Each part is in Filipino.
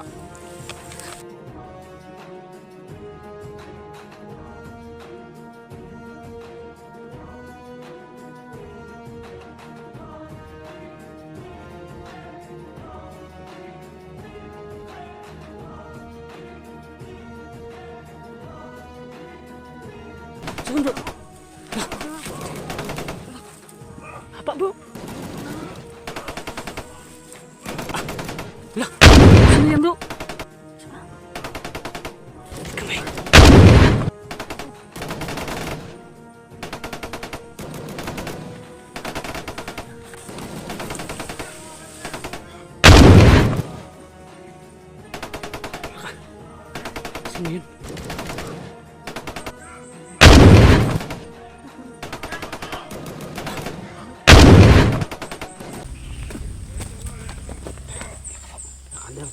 kita. Sige bro. Apa bro? Lah, ano yan bro? Kamay. Sino yun?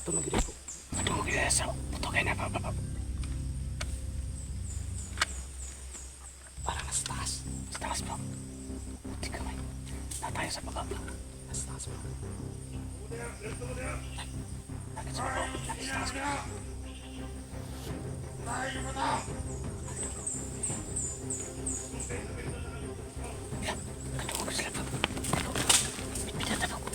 Ito na gila po. Ito na gila sa ito kayo na pa. Parang nasa taas. Sa taas po. Buti kamay. Na tayo sa baba. Nasa taas po. Lagi sa baba. Lagi sa taas po. Yeah. Katulog ko sila po. Bitbitan na po.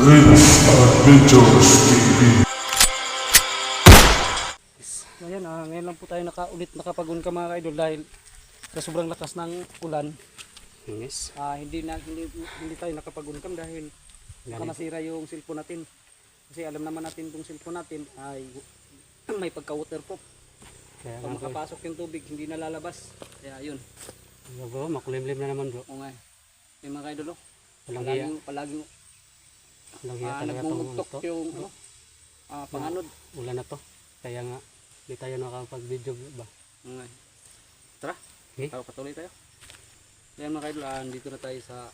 Rims Adventures TV. Ayan, ngayon lang po tayo ulit nakapag-unkam mga ka-idol dahil sa sobrang lakas ng ulan. Yes. Hindi tayo nakapag-unkam dahil baka masira yung cellphone natin. Kasi alam naman natin itong cellphone natin ay may pagka-waterproof. Kaya Pag makapasok yung tubig, hindi nalalabas. Kaya yun. bro, makulimlim na naman bro. O nga. Yung mga ka-idol, palaging talaga nagmumugtok to. yung panganod. Ulan na to. Kaya nga, hindi tayo nakapag-video ba? Okay. Tara, Okay. patuloy tayo. Kaya mga kaidol, dito na tayo sa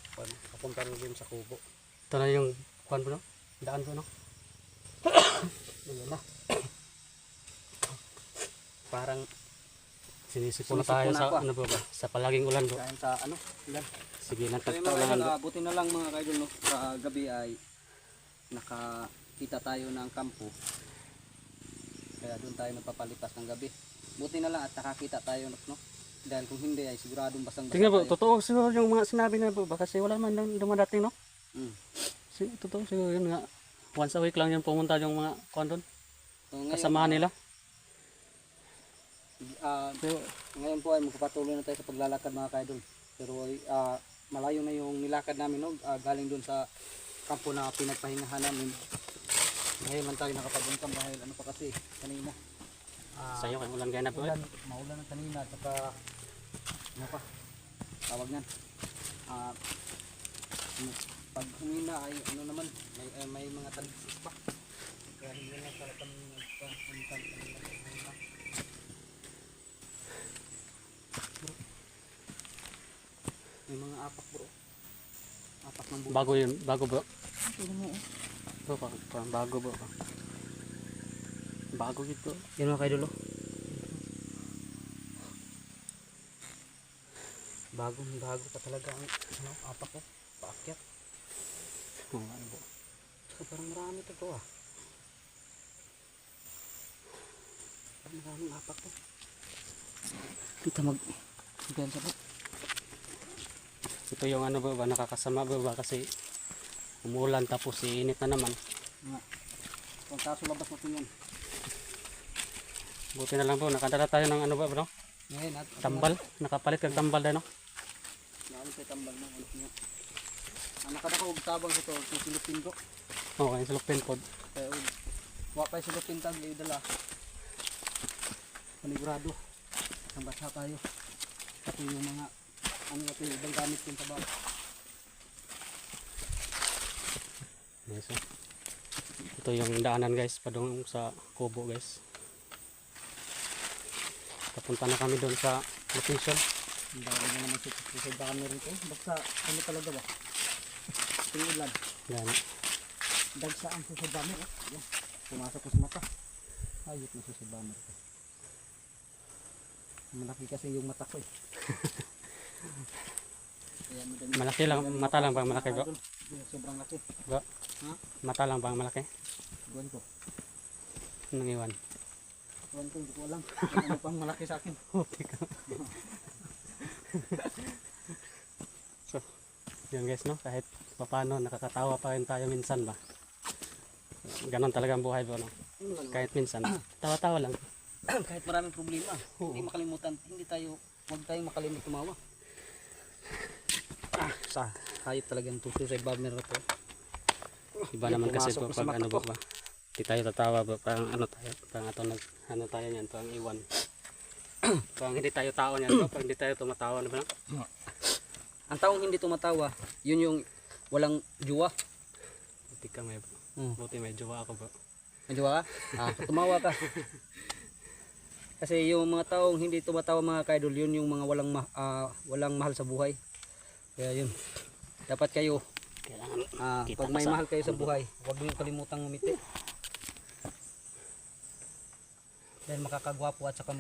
papunta rin sa Kubo. Ito na yung kuan bro. Daan bro no? Ayan na. Parang sinisipon na tayo sa ano bro ba? Sa palaging ulan bro. Dahil sa ulan. Sige, So yung mga nagtatawalan kaidol, bro. buti na lang mga kaidol, no, sa gabi ay nakakita tayo ng kampo. Kaya doon tayo napapalipas ng gabi. Buti na lang at nakakita tayo, no? Dahil kung hindi ay siguradong basang-basa Tingnan bro, tayo. totoo siguro yung mga sinabi na bro ba? Kasi wala man dumadating no? Totoo siguro yun nga. Once a week lang yun pumunta yung mga kuan doon. So, ngayon, Kasamahan nila. ngayon po ay magpapatuloy na tayo sa paglalakad mga kaidol. Pero malayo na yung nilakad namin, no? Galing doon sa kampo na pinagpahingahan namin. Ngayon lang tayo nakapag-unkam dahil ano pa kasi kanina. Sa'yo kay ulan gaya na bro. Maulan ng kanina at saka ano pa? Tawag yan. Pag humina ay ano naman, may mga talisis pa. Kaya hindi na talagang nagpa-unkam kanina. May mga apak bro. Apak ng butas. Bago yun, bago bro. Bro, parang bago bro. Bago gitu. Yan mga kaidol. Bago pa talaga ang apak ko. Paakyat. Ano bro. So, parang marami ito bro Parang maraming apak ko. Kita Diyan sa bro. Ito yung ano ba, nakakasama ba kasi umulan tapos iinit na naman. Kung kaso labas natin yan. Buti na lang po, nakadala tayo ng ano ba bro? Ngayon Tambal, nakapalit kag tambal dahil no? Namin sa tambal ng ulit niya. Nakada ko tabang ito, silupin bro. Okay, sa lupin pod. Kaya wakay silupin tag, dala. Panigurado. Ang basa tayo. Pati yung mga ano natin, ibang gamit din sa bahay. Guys, oh. Ito yung daanan guys, padung sa kubo guys. Papunta na kami doon sa location. Ang dami na naman sa dami rin ko. Basta ano talaga ba? Tingulan. Yan. Dagsaan sa dami. Yan. Pumasok ko sa mata. Hayop na sa dami. Malaki kasi yung mata ko eh. Kaya madami. Malaki lang, mata lang bang malaki bro? Sobrang laki. Bro, Ha? mata lang bang malaki? Buwan ko. Anong iwan? Buwan ko, hindi ko alam. Ano pang malaki sa akin. So, yun guys no, kahit paano nakakatawa pa rin tayo minsan ba. Ganon talaga ang buhay bro no. Kahit minsan, tawa-tawa lang. Kahit maraming problema, hindi makalimutan, huwag tayong makalimut tumawa. Sa hayop talaga yung tuso sa bomber na to. Iba naman kasi Pumasok bro na sa pag mata ano ko. ba. Di tayo tatawa bro, parang ano tayo, parang ato nag ano tayo niyan, parang iwan. Parang hindi tayo tao niyan bro, pag hindi tayo tumatawa na ba? Ang taong hindi tumatawa, yun yung walang juwa. Buti ka may bro. Hmm. Buti may jowa ako bro. May juwa ka? Tumawa ka. Kasi yung mga taong hindi tumatawa mga kaidol, yun yung mga walang mahal sa buhay. Kaya yun, dapat kayo, Kailangan kita pag ka may sa- mahal kayo sa buhay, huwag niyo kalimutang umiti. Dahil makakagwapo at saka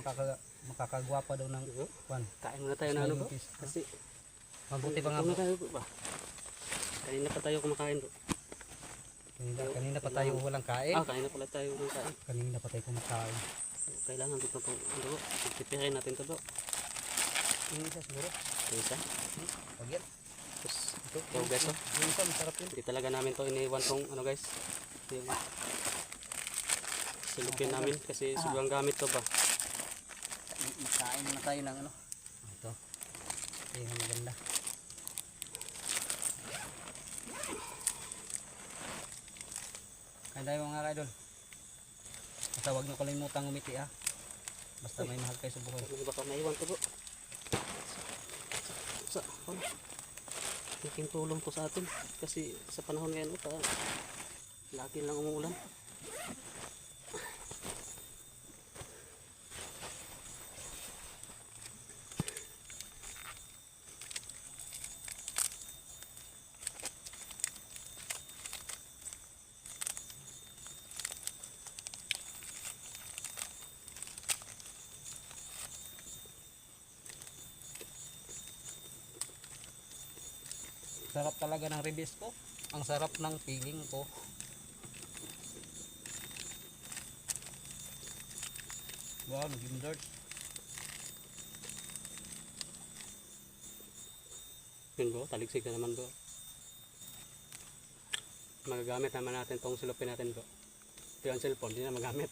makakagwapa daw ng kwan. Kain muna tayo na ano bro. Kasi Mabuti pa nga ano po. tayo bro ba? Kanina pa tayo kumakain bro. Kanina pa tayo walang kain. Kanina pala tayo kumakain. Kanina pa tayo kumakain. Kailangan dito po ano bro. Pipirin natin to bro. Yung isa siguro. Ito isa. Pagyan. Tapos ito guys oh. Yung isa masarap yun. Hindi talaga namin to iniwan tong ano guys. Yung silupin namin kasi sobrang gamit to ba. Magkain na tayo ng ano. Ito. Ito yung maganda. Kain tayo mga kaidol. Basta huwag nyo kalimutang umiti ha. Basta may mahal kayo sa buhay. Ano baka naiwan to bro. Sa ano? Laking tulong to sa atin kasi sa panahon ngayon lagi lang umuulan. Sarap talaga ng ribis ko. Ang sarap ng piling ko. Wow, naging dirt. Yun bro, taligsik na naman bro. Magagamit naman natin tong silupin natin bro. Ito yung cellphone, hindi na magamit.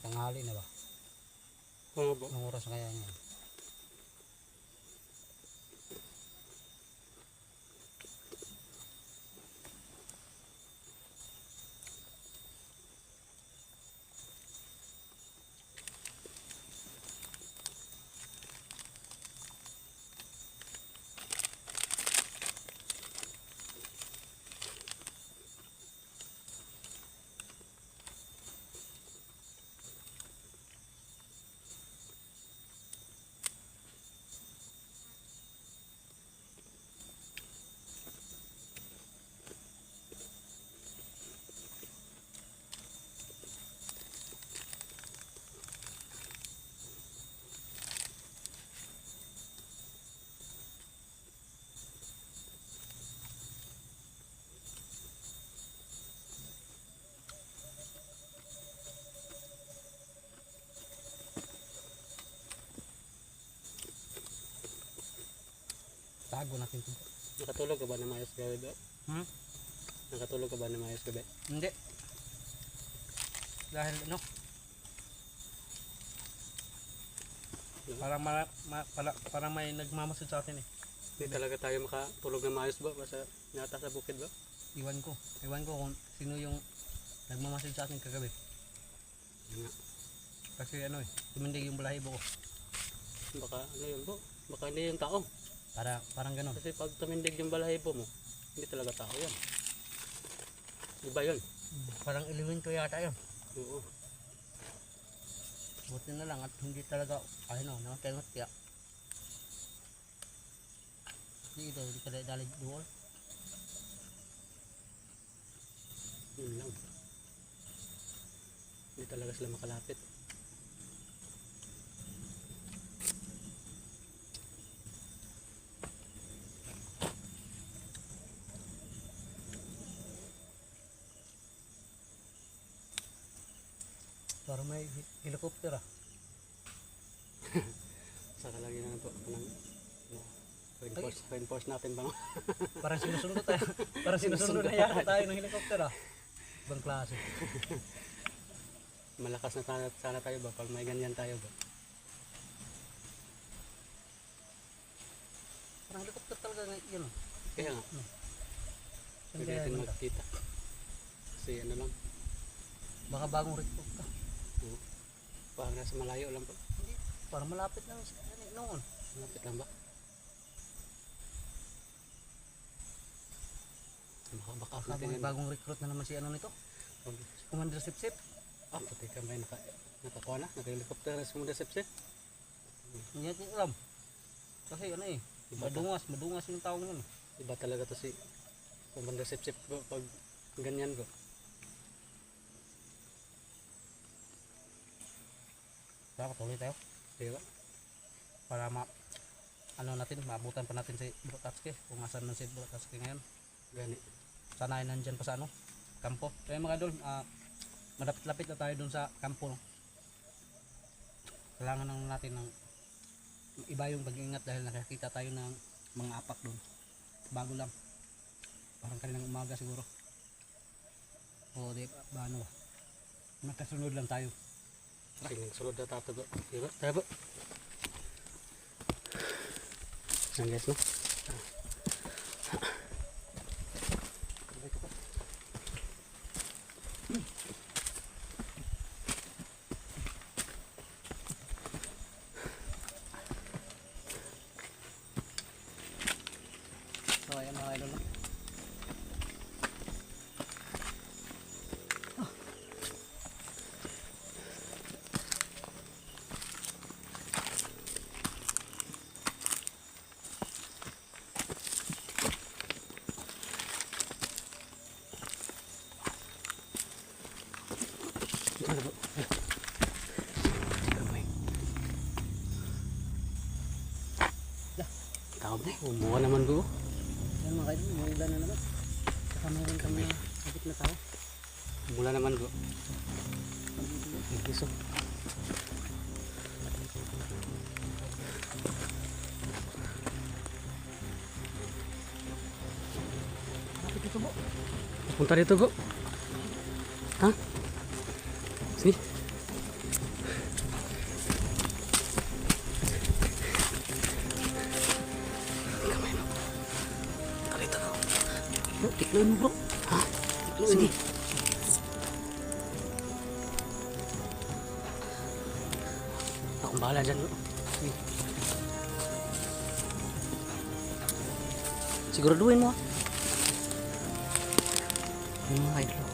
Tanghali na ba? Oo bro. Anong oras kaya niya? Tago natin ito. Nakatulog ka ba na mayos gabi bro? Nakatulog ka ba na mayos gabi? Hindi. Dahil ano? Parang may nagmamasid sa atin eh. Hindi talaga tayo makatulog na maayos ba? Basta nata sa bukid ba? Iwan ko kung sino yung nagmamasid sa atin kagabi. Yun nga. Kasi ano eh, tumindig yung balahibo ko. Baka ano yun po? Baka hindi yung tao. Parang ganon. Kasi pag tumindig yung balahibo mo, hindi talaga tao yan. Iba yun. Parang elemento yata yun. Oo. Buti na lang at hindi talaga, namatay kaya. Hindi ka dali doon. Yun lang. Hindi talaga sila makalapit. Parang may helicopter ah. Saka lagi na po ng reinforce natin ba? Parang sinusundo tayo. Parang sinusundo na yata tayo ng helicopter ah. Ibang klase. Malakas na sana tayo ba pag may ganyan tayo ba? Parang helicopter talaga yun. Kaya nga, Saan pwede kaya natin yun? magkita. Kasi ano lang, Baka bagong report ka. parang nasa malayo lang po. Hindi. Parang malapit lang sa noon. Malapit lang ba? Baka Baka natin may yan. bagong recruit na naman si ano nito. Si Commander Sipsip. Pati ka may nakakuha na, naka-helicopter na sa mga resepsi. Hindi natin alam. Kasi ano eh, madungas yung taong yun. Iba talaga to si Commander Sip ko pag ganyan ko. Kaya patuloy tayo. Di ba? Para maabutan pa natin si Brotatski. Kung asan na si Brotatski ngayon. Gani. Sana ay nandyan pa sa kampo. Kaya mga idol, malapit-lapit na tayo dun sa kampo. No? Kailangan lang natin ng iba yung pag-iingat dahil nakakita tayo ng mga apak dun. Bago lang. Parang kaninang umaga siguro. O di ba ano ba? Nakasunod lang tayo. Sige, sulod na tato ba? Di ba? Tayo ba? Yan guys, no? So ayan mga idol. Tao ba? Umuha naman ko. Yan mga idol, umuulan na naman. Saka meron kami higit na tao. Mula naman ko. Iso. Kapit dito po. Punta dito go. Ha? Sige. Tikloin mo bro. Ha? Sige. Akong bahala dyan. Sige. Siguraduhin mo. Yung mga idol.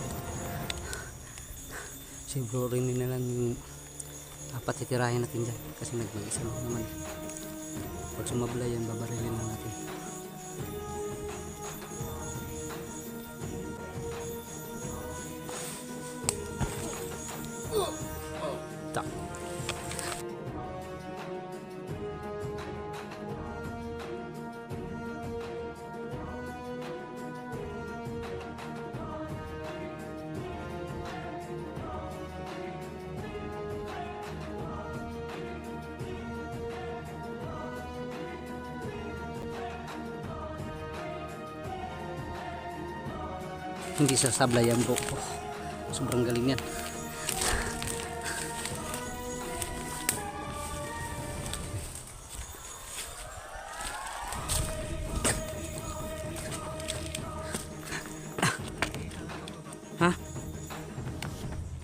Siguro rin na lang yung apat titirahin natin dyan. Kasi nag-isa lang naman. Pag sumabla yan, babarilin na natin. Tak. Hindi sasablay yan bro. Oh, sobrang galing yan.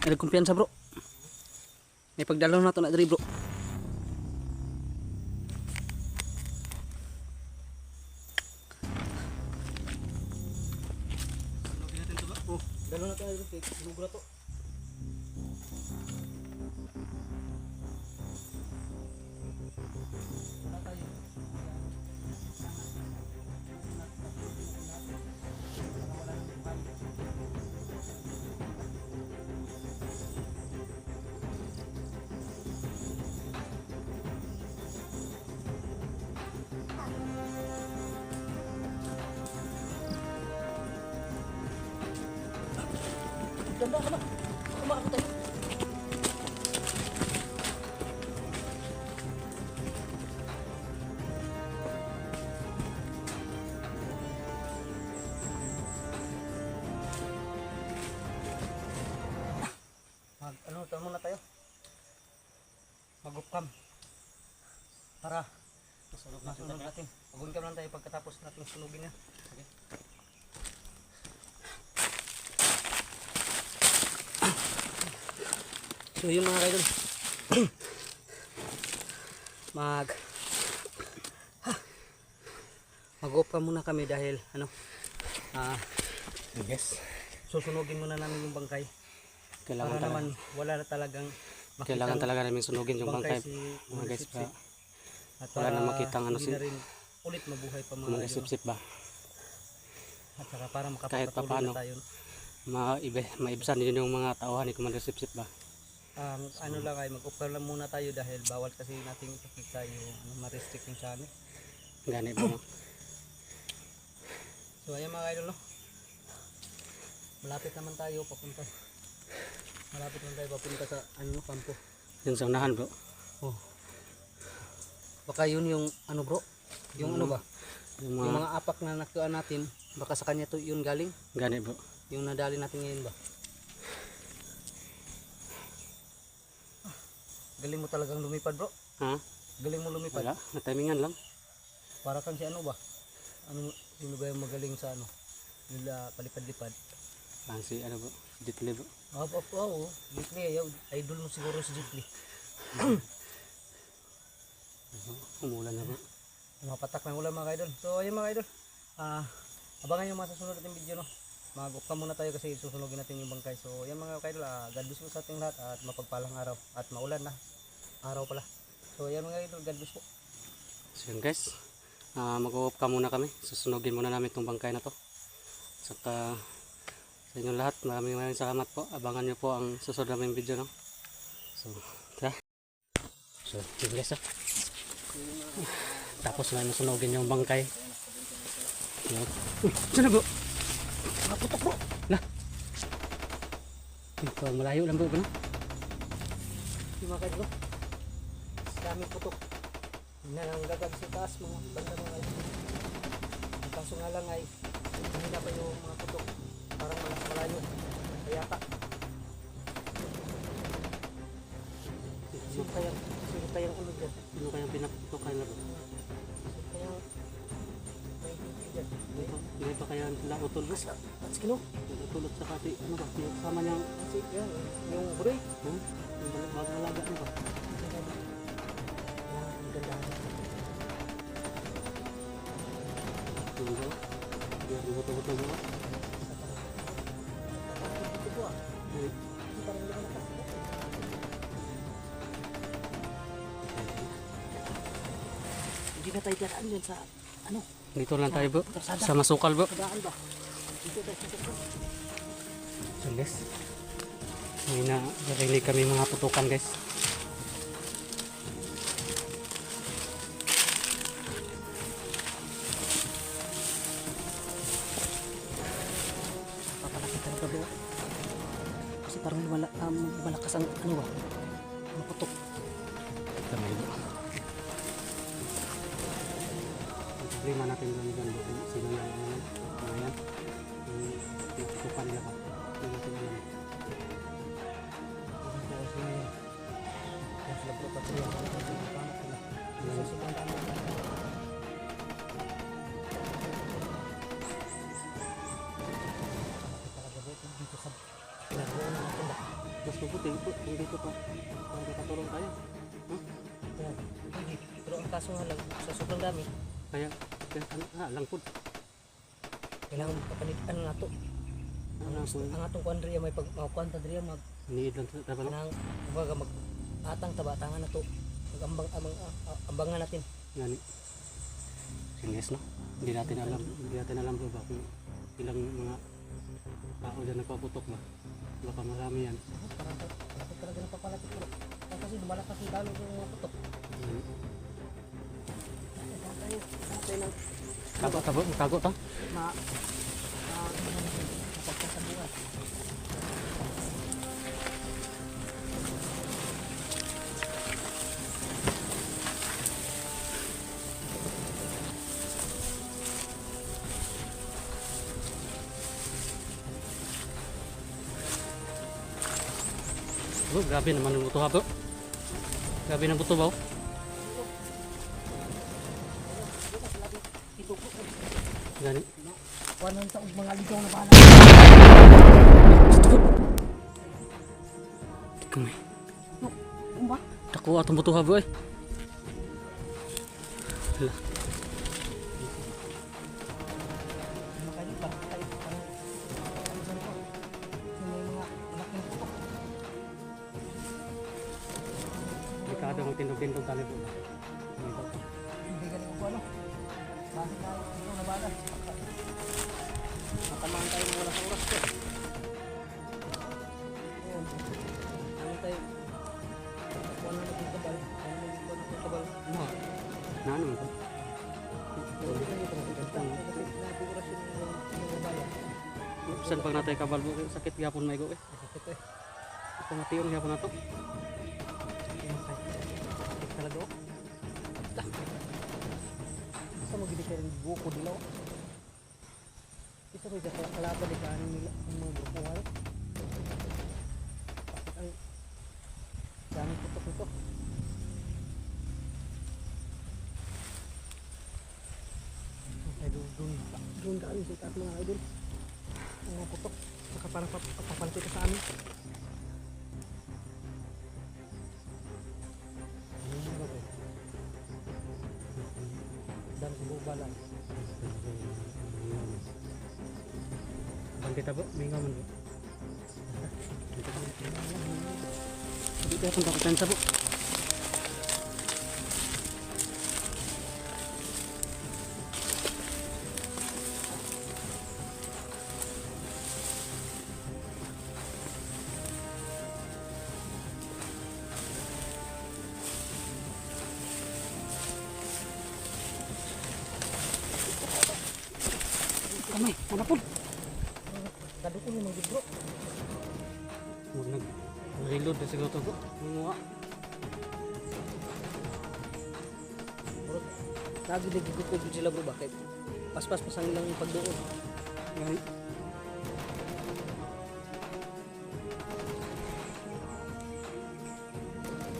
May kumpiyansa bro. May pagdalaw na to na diri bro. Oh, dalaw na to na diri. Sinugura to. Ganda ka na. Kumakakot tayo. Tama na tayo. Mag-upcam. Para masunod natin. Mag-upcam lang tayo pagkatapos natin sunugin yan. Okay. So yun mga kaidol. Mag-upcam muna kami dahil Yes. susunugin muna namin yung bangkay. Kailangan Para talaga. naman wala na talagang Kailangan talaga namin sunugin yung bangkay. si Mga guys pa. At Wala na para makitang ano hindi si na rin ulit mabuhay pa mga mga idol. sip-sip ba. At saka para Kahit makapagpatuloy papaano. na tayo. Maibsan din yung mga tauhan ni Commander Sip-Sip ba. Ano lang ay mag-upcam lang muna tayo dahil bawal kasi nating ipakita yung ma-restrict yung channel. Gani ba no? So ayan mga idol no. Malapit naman tayo papunta sa kampo. Yun sa unahan bro. Oh. Baka yun yung ano bro? Yung ano ba? Yung Yung mga mga apak na nakuha natin, baka sa kanya to yun galing. gani bro. Yung nadali natin ngayon ba? Galing mo talagang lumipad bro. Ha? Galing mo lumipad. Wala. Natimingan lang. Para kang si ano ba? Sino ba yung magaling sa ano? Nila palipad-lipad. Si ano bro. Ditli bro. Oo. Jitli. Idol mo siguro si Jitli. Umulan na bro. Mapatak ng ulan mga idol. So ayun mga idol. Abangan yung mga susunod natin video no. Mag-upcam muna tayo kasi susunugin natin yung bangkay. So yan mga idol. God bless po sa ating lahat at mapagpalang araw. At maulan na. Araw pala. So yan mga idol. God bless po. So yun guys. Mag-uop ka muna kami. Susunugin muna namin itong bangkay na to. Saka sa inyong lahat, maraming salamat po. Abangan nyo po ang susunod namin video no. So, tara. So, yun guys tapos na masunugin yung bangkay. Yun. Uy, saan na bro? Nakaputok bro. Lah. Ito, malayo lang bro. No? Yung mga idol. Daming putok. Hindi na lang gagawin sa taas mga banda mga idol. Ang kaso nga lang ay hindi na pa yung mga putok. Parang malas malayo. Kaya pa. Sino kayang ano dyan? Ano kayang pinaktukan na bro? Kayang may hindi dyan. Hindi pa kaya sila utol bro? At kino? Utol at saka si ano ba? Yung kasama niyang Kasi yan. Yung buray. yung magalaga ano ba? Ang ganda. Yung bro? Yung buto-buto bro? Ito ah. Parang hindi ka nakasama. Hindi na tayo dadaan dyan sa ano? Dito lang tayo bro. Sa masukal bro. Kadaan ba? Dito tayo tutok. So guys, may narinig kami mga putukan guys. Papalaki talaga bro. Kasi parang malakas ang ano ba? Maputok. Kami bro. Problema natin doon dyan bro. Sino yan? Ano yan? Yung putukan nila ba? Yung natin alam. Dito sa pinagawa natin ba? Mas mabuti po kung dito pa para makatulong tayo. Yan. Pwede. Pero ang kaso nga lang, sa sobrang dami, Kaya lang po. kailangan kapanitan nga to. Ang atong kuan diriya may pagkuanta diriya mag Niid lang sa tabalo. kanang kumbaga mag atang tabatangan na to. Magambang ambangan natin. Yan. Singis no? Hindi natin alam po ba kung ilang mga tao dyan nagpaputok ba. Baka marami yan. Parang malapit talaga na papalapit ko. Kasi lumalakas yung dalo ng mga putok. Yan. Tayo ng Tago ta? mapagkasabuhan. Oh, grabe naman ang buto ha bro. Grabe ng buto ba oh? Ito po. Gani. Kuanan sa mga ligaw na bala. Kamay. Umba? Dako atong buto ha bro eh. Hala. Makanya ba tayo parang may mga anak ng putok. Delikado ang tindog-tindog tali po. Hindi ganun ko ano. Bakit na ligaw na bala? Matamaan tayo ng oras ko. Ayun. Ano tayo? Kuanan natin kabal. Kuanan natin kabal. Ano? Na naman ko. Saan pag natay kabal mo sakit gyapon may go eh. Ito matiyon gyapon nato. Talaga o? Isa mo gili ka rin buko dilaw. Isa mo gili ka kalaban di kanin nila ang mga grupo hayo. Bakit ang daming putok nito? Doon galing sa itaas mga idol. Ang mga putok. Baka parang papapanti ka sa amin. Dan sa bubalan. Bang kita po, mingaw man po. Hindi tayo kung takutan sa po. Kamay, ano po? Kadukon yung mga libro. Huwag nag-reload na siguro ito po. Mga Lagi nagigupod yun sila bro, bakit? Paspas pasang lang yung pagdoon. gani.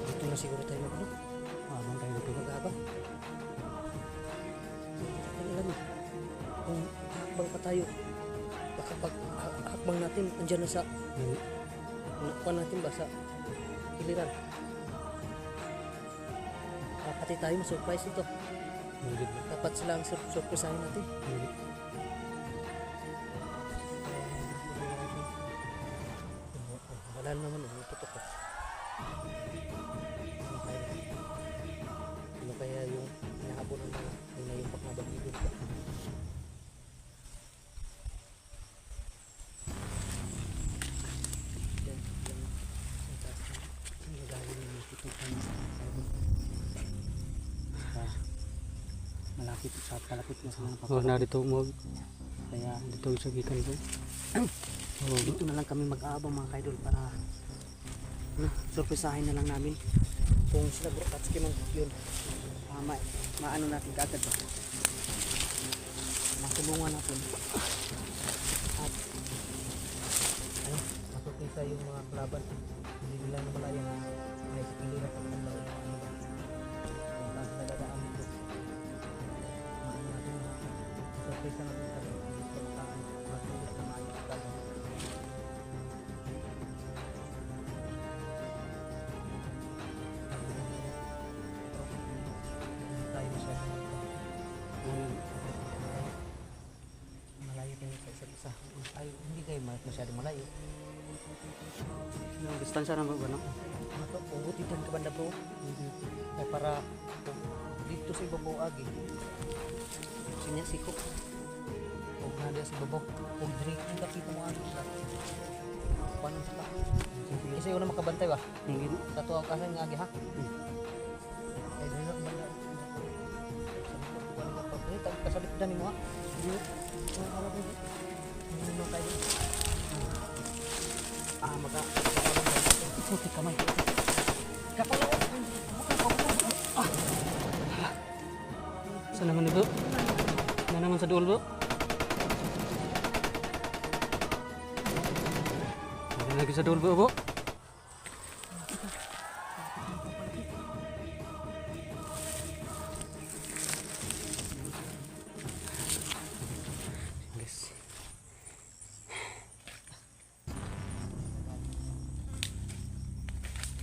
Dito na siguro tayo mag-ano. Habang tayo dito. Mag-abang. Ang alam mo, kung hakbang pa tayo, baka pag hakbang natin, andyan na sa, Gani. nakuha natin ba sa giliran. Pati tayo ma-surprise ito. Gani. Dapat sila ang surprisahin natin. Gani. Wala naman, putok ko. Ano kaya yung hinahabol ng mga hinayumpak na bagilid ba? Yan, ang taas na. Ang gagawin yung putukan sa carbon. Palapit na sa mga Oh, na dito mo. Kaya Dito sa gikan ko. dito na lang kami mag-aabang mga kaidol para surprisahin na lang namin Kung sila bro, Katsuki man yun. maano natin kagad ba matulungan natin at Ayun, matutisa yung mga kalaban. Hindi nila namalayan na may sikilira pag nalaw yung ano ba. Kung saan sila dadaan dito. Maano natin na surprise natin sa matulog na maayos talaga. masyadong malayo. Yung distansya na ba no? Ano to? Ugutitan ka banda bro. Ay para dito sa ibabaw agi. Sinya siko. Huwag na dia sa ibabaw. Huwag diri kung kapita mo agi. Paano sila? Kasi yun na makabantay ba? Hindi. Tato ang kasan nga agi ha? Ay diri na banda. Kasalit na ni mo ha? Ano tayo? Maka ikuti kamay. Kapalo. Saan naman ito? Na naman sa dulo, bro? Ada lagi sa dulo, bro? Guys.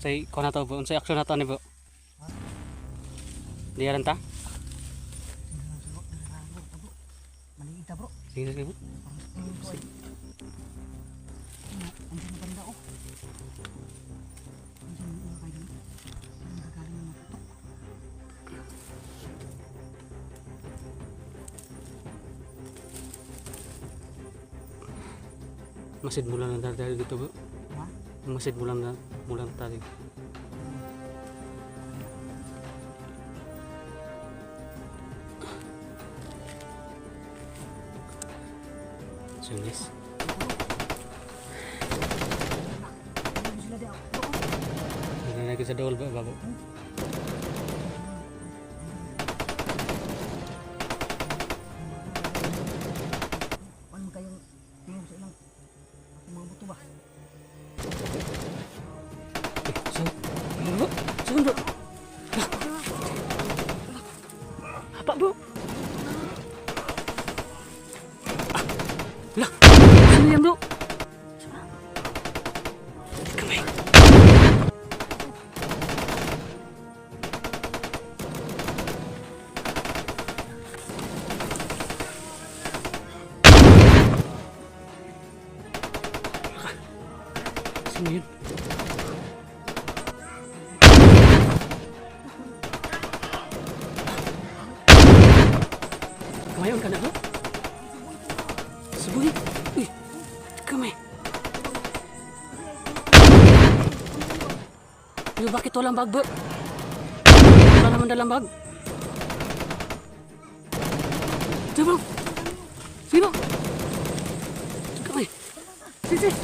Say, kung na to, bro? Say, action na to, ni bro? Diyaran ta? Maliit bro. Sige, sige, bro. Andiyan na banda oh. Andiyan na kayo. Ang gagaling ng tutok. Masid mo lang na dahil dito, bro. Ha? Masid mo lang tali. So, guys. Ano sila di ako? Ada lagi sa dulo, bro, babo. Paano kayong tingin sa ilang mga buto ba? Saan, bro? Saan, bro? Apa, bro? Lah, saan yan, bro? Kamay. Sino yun? Kamayon ka na, bro? Subuhi. Uy, kamay. Uy, bakit walang bag, bro? Wala naman dalang bag. Sige, bro. Sige, bro. Kamay. Sige, sige.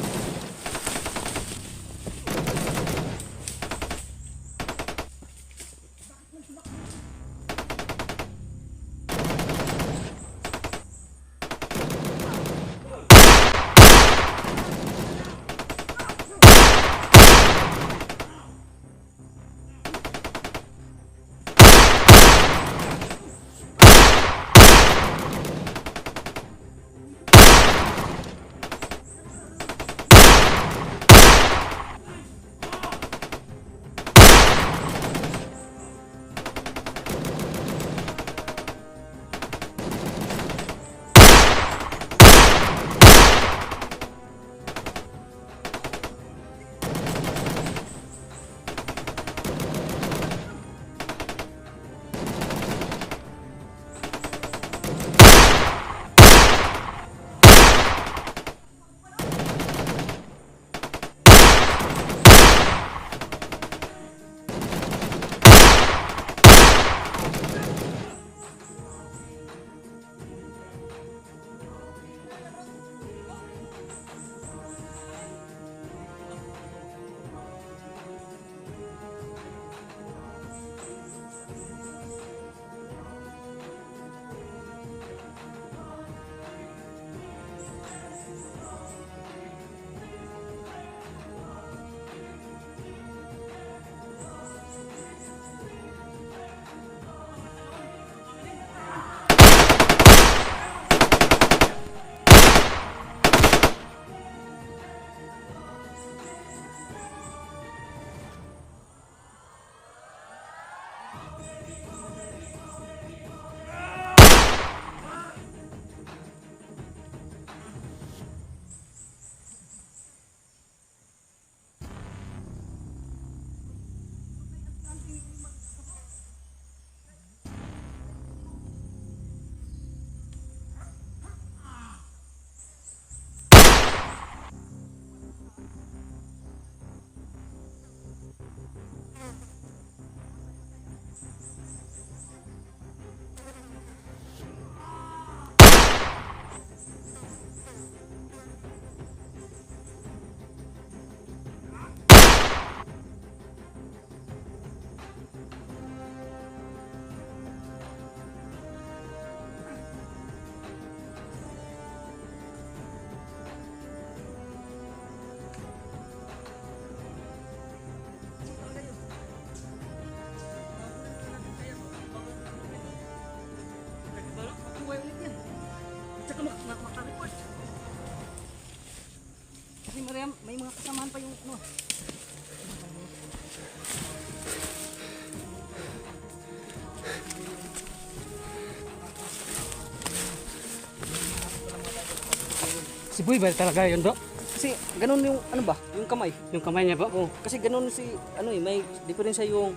Si Boy ba talaga yun bro? Kasi ganun yung ano ba, yung kamay. Yung kamay niya ba? Oo, kasi ganun si ano eh, may diferensya yung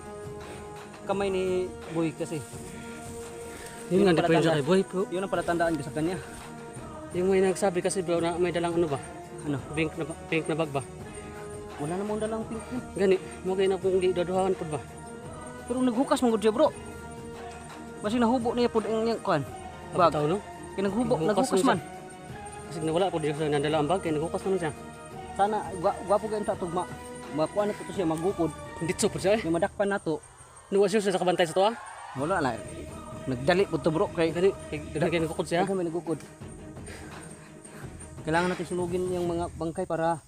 kamay ni Boy kasi. Yun nga, ang diferensya kay palatandaan. Boy bro. Yun ang palatandaan ko sa kanya. Yung may nagsabi kasi bro na may dalang ano ba? Ano? Pink na bag ba? Wala namang dalang pink yun. Gani, mo kayo na kung di daduhawan po ba? Pero naghukas mong siya bro. Basi nahubo niya po ang niyang kuhan. Bag. Bag. Tao no? Kaya naghubo, Naghukas naghukas man man. Kasi nawala po di siya nadala ang bag, kaya naghukas naman siya. Sana, gwapo kayo sa tugma. Makuha na to siya, magukod. Dito po siya eh. Yung madakpan na to. Nuwa siya sa kabantay sa toa. Wala na. Nagdali po to bro. Kay Gani, kaya nagkukod siya. kami nagukod. Kailangan natin sunugin yung mga bangkay para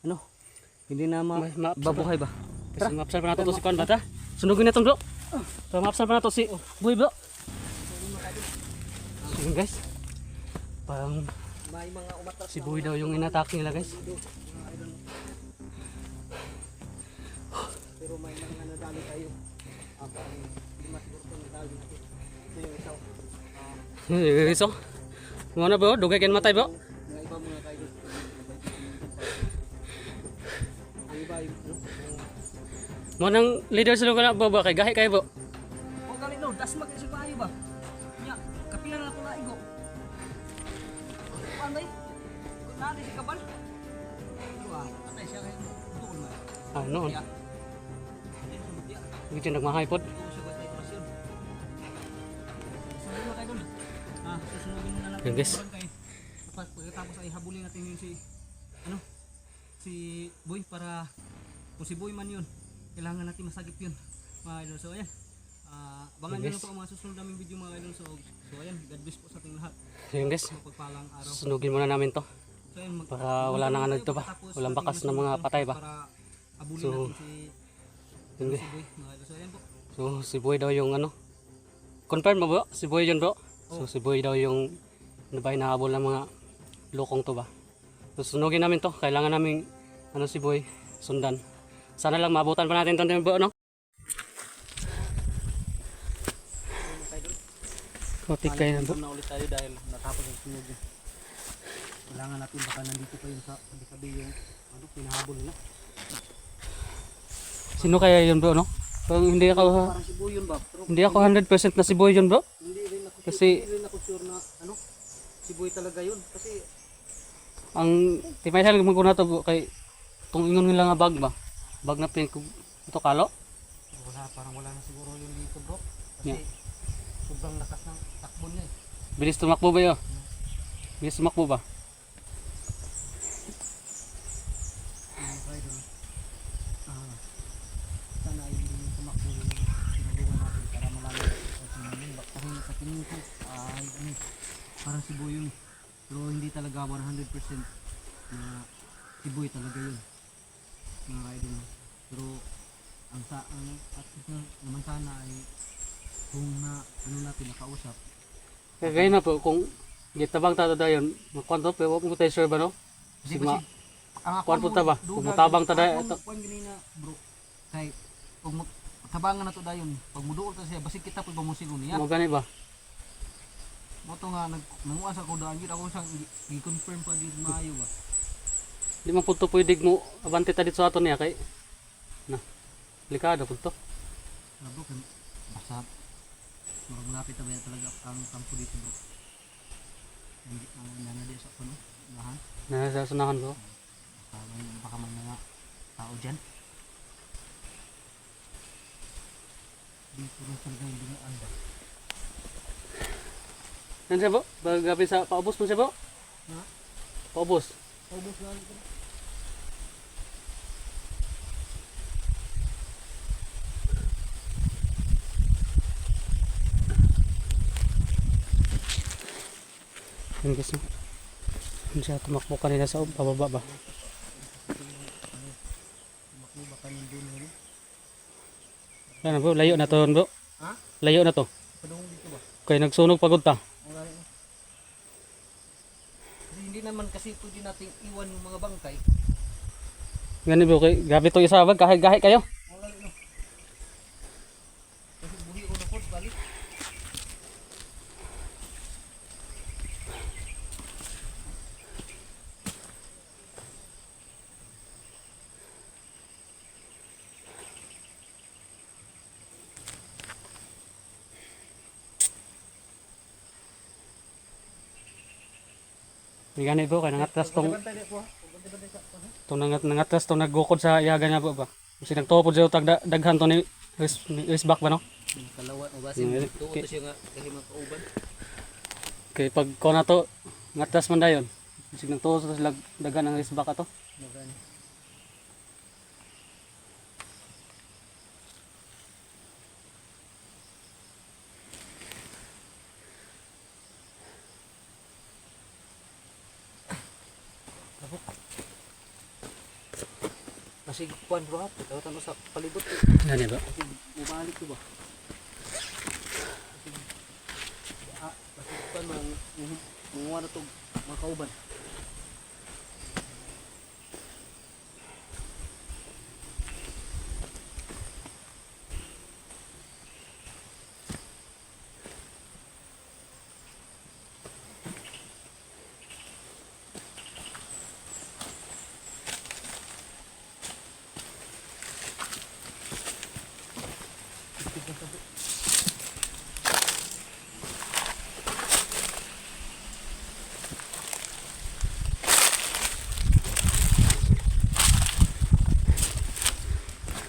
ano, hindi na babuhay ba? Kasi maapsal pa nato to si Kwan bata. Sunugin na itong bro. So maapsal pa nato si Boy bro. So yun guys. Parang May mga umatras si Boy daw yung inatake nila guys. pero may mga nadali tayo. Parang hindi masiguro kung nadali natin. Ito yung isa. So, mga na bro, dugay kayo matay bro. Mga iba mga kayo. Ang iba yung ano? Mga nang leader sa lugar na bro ba kay gahi kayo bro. O gali no, das mag-isip kayo ba? Nya, kapilan na ko na igo. Anday? Nari si kabal? Wah, atay siya kayo. Doon man. Ah, noon. Ya. Hindi nagmahay pod. Susunugin muna natin Yun, guys. yung barangay. Pagkatapos ay habulin natin yung si Boy para kung si Boy man yun kailangan natin masagip yun mga idol. So ayan, abangan nyo Yun, lang po ang mga susunod naming video mga idol. So ayan, God bless po sa ating lahat. Yun guys, Pagpalang araw. sunugin muna namin to. So ayan, Para wala nang ano dito ba? Walang bakas ng mga patay ba? para habulin So, natin yun si guys. Boy mga idol. So ayan po. So si Boy daw yung ano. Confirm mo bro? Si Boy yun bro? So si Boy daw yung ano ba inahabol ng mga lokong to ba? So sunugin namin to. Kailangan namin ano si Boy sundan. Sana lang maabutan pa natin to bro no? Kotik kayo na bro. Na ulit tayo dahil natapos ang sunog. Kailangan natin baka nandito pa yun sa sabi yung ano pinahabol nila. Sino kaya yun bro no? Parang hindi ako Parang si Boy yun ba? Pero hindi ako 100% na si Boy yun bro. hindi rin ako Kasi- hindi rin ako sure na ano si Boy talaga yun kasi Ang timay sa mo na to bro, kay tung ingon nila nga bag ba? Bag na pin ito kalo? parang wala na siguro yun dito bro kasi Yeah. sobrang lakas ng takbo niya eh. Bilis tumakbo ba yo? Bilis tumakbo ba? Sana ay hindi yung tumakbo yung sinulungan natin para malaman kung sino yun. Kasi sa tingin ko ay ano, parang si Boy yun pero hindi talaga 100% na si Boy talaga yun mga kaidol. Pero ang at least naman sana ay kung na ano natin nakausap Kaya na po kung gitabang ta dayon, makwanto pero mo tayo sure ba no? Kasi Sigma, ang kuwan po ta ba? Kung mutabang ta dayon ito. Kuwan ganina bro. Kay pag tabangan na to dayon, pag muduol ta siya basig kita pag mamusilon niya. Mo gani ba? Mo to nga nanguan sa kudaan gid ako sang i-confirm pa gid maayo ba. Di man punto pwede mo abante ta dito sa aton niya kay na. Likado punto. Bro kan basta malapit ta ba talaga ang kampo dito bro. Hindi nana di sa kuno. Lahan. Na sa sunahan ko. Baka may mga tao dyan. Dito rin talaga yung dumaan ba? Nan siya po? Bagabi sa paubos mo siya po? Ha? Paubos. Paubos lang ito. Yun guys. Yun siya tumakbo kanina sa pababa ba? Bako baka nandun yun. Ano bro? Layo na to bro? Ha? Layo na to. Padung dito ba? Kaya nagsunog pagod ta. Okay. Kasi hindi naman kasi pwede nating iwan yung mga bangkay. Gani bro, kay gabi to isa bag kahit kayo. Wala no. Kasi buhi ko na po balik. May ganit po kay nangatras tong nangatras tong naggukod sa iyaga niya po ba. Kasi nagtuo po siya tag daghan to ni isbak ba no? Kalawa o basin Mm, tuot okay. siya nga dali makauban. Kay pag ko na to ngatras man dayon. Kasi nagtuo sa daghan ang isbak ato. Magani. Kasi kuan bro, tawatan mo sa palibot. Gani ba? Kasi bumalik ko ba? Kasi kuan mga na to mga kauban.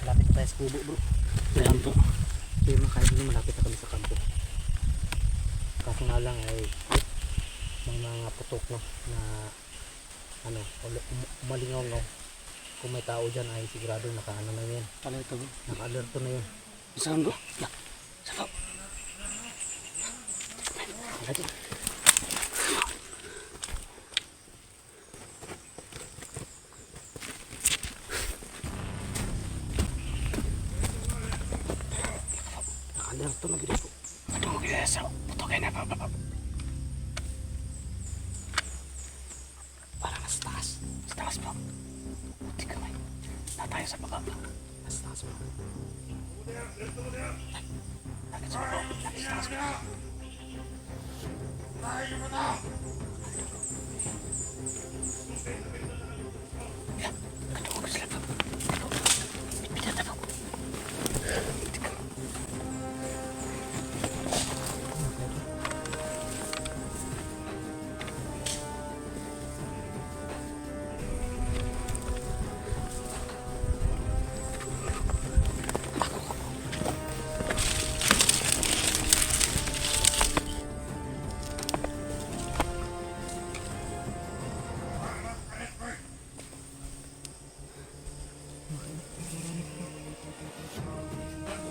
Malapit na tayo sa kubo bro. Ayan po. Kaya mga kaibigan, malapit na kami sa kampo. Kaso nga lang ay mga putok no na ano umalingaw no. Kung may tao dyan ay sigurado nakaano na yun. Pala ito bro. Naka-alerto na yun. Saan bro? Ya. Saan? Lagi. Naka-alerto na gila po. Ito mo kaya sa puto kayo na pa. Parang nasa taas. Sa taas bro. Buti kamay. Na tayo sa baba. Nasa taas bro. Lakit sa baba. Lakit sa taas bro. Ya, katulog ko sila bro. Bitbitan na bro. Buti kamay.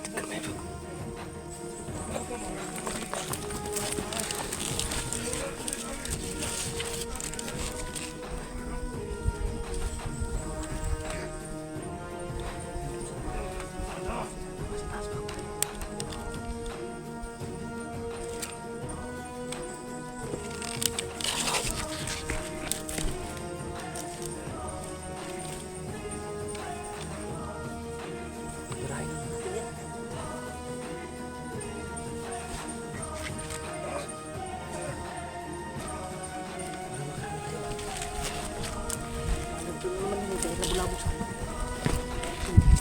Kamay bro.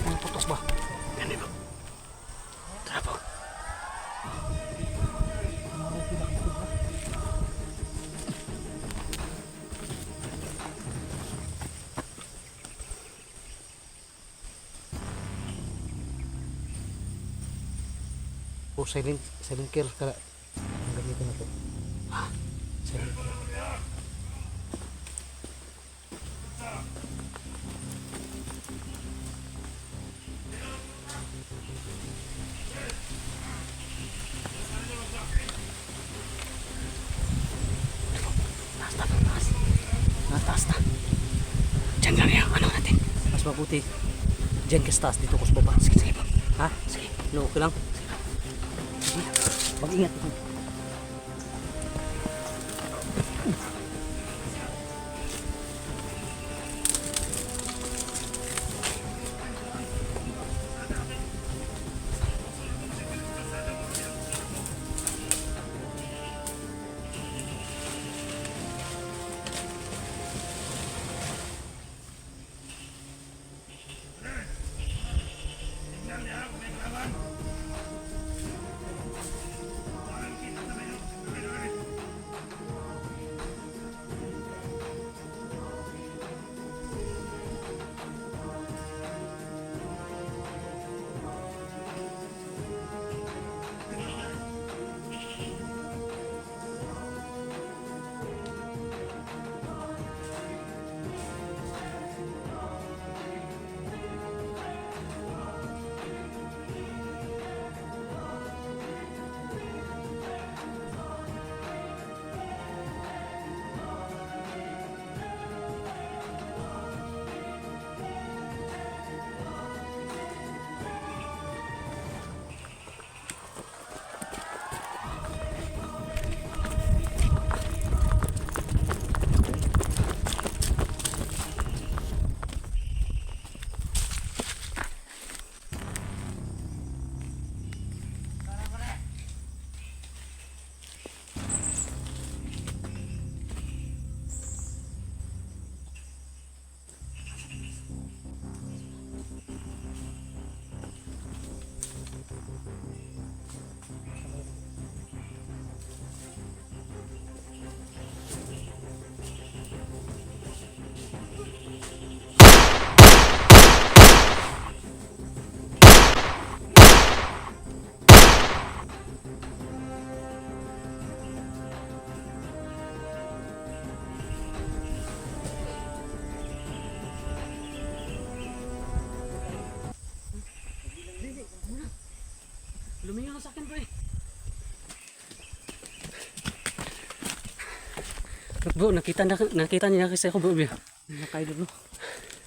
Mga putok ba? Gani bro. Tara po. O silent kill ka. Ang gamitin na to. Silent kill. Taas na. Diyan lang yan. Ano natin? Mas mabuti. Diyan ka sa taas, dito ko sa baba. Sige, sige bro. Ha? Sige. No, okay lang. Sige. Mag-ingat ito. Lumingon na sa akin, bro. Bro, nakita niya kasi ako, bro. Mga kaidol, no?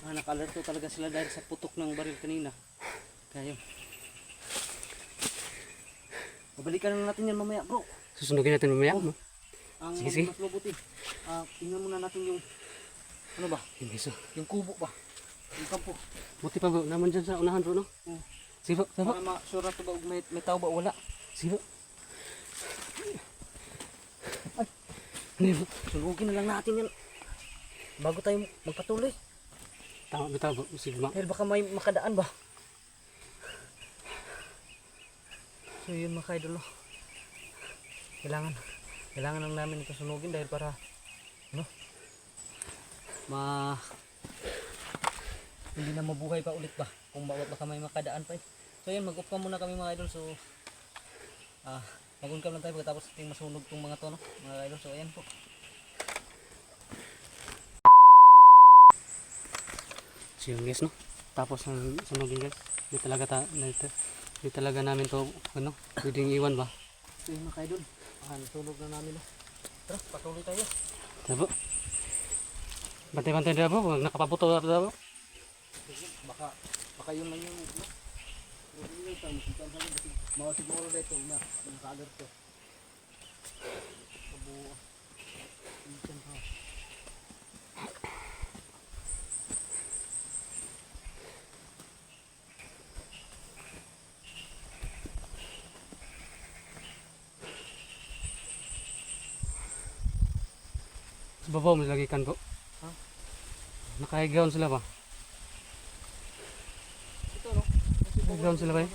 Naka-alerto talaga sila dahil sa putok ng baril kanina. Kaya yun. Babalikan na natin yan mamaya, bro. Susunugin natin mamaya, Oh. no? Ang Sige, sige. mas mabuti. Tingnan muna natin yung ano ba? Hindi, so. Yung kubo ba? Yung kampo. Buti pa, bro. Naman dyan sa unahan, bro, no? Oh. Sige, bro. Sige, bro. Para ma-sure na to ba may tao ba o wala? Sige, bro. Hindi, bro. Sunugin na lang natin yan. Bago tayo magpatuloy. Tama, bitaw, bro. Sige, bro. Dahil baka may makadaan ba? So yun mga kaidol, no? Kailangan lang namin ito sunugin dahil para ano? Hindi na mabuhay pa ulit ba? Kung baka may makadaan pa eh. So yun, mag-off muna kami mga idol. So mag-on-cam lang tayo pagkatapos ating masunog tong mga to, no? Mga idol, so ayan po. So yun, guys, no? Tapos ang sunugin, guys. Hindi talaga namin to, ano, pwedeng iwan ba? So yun mga idol, sunog na namin, no? Tara, patuloy tayo. Sige, bro. Bantay-bantay na, bro. Huwag nakapaputo na, bro. Sige, baka yun lang yung no? Mga siguro dito na naka-alerto. Kabuo. Minsan pa. Sa babaw, may lagi kan, bro. Ha? Nakahigaon sila ba? Ito, no? Nakahigaon sila ba, eh?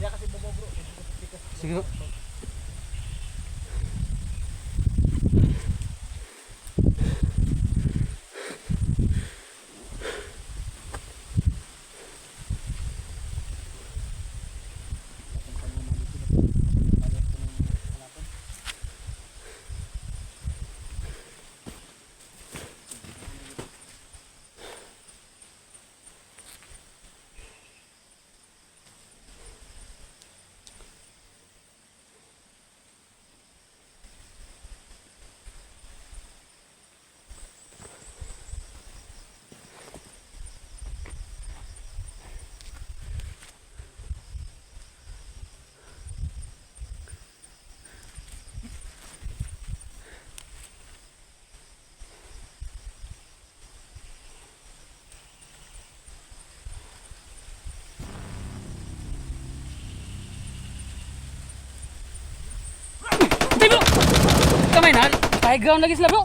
Kaya kasi babaw, bro. Sige, bro. Hindi, bro! Kamay na! Nakahigaon lagi sila, bro!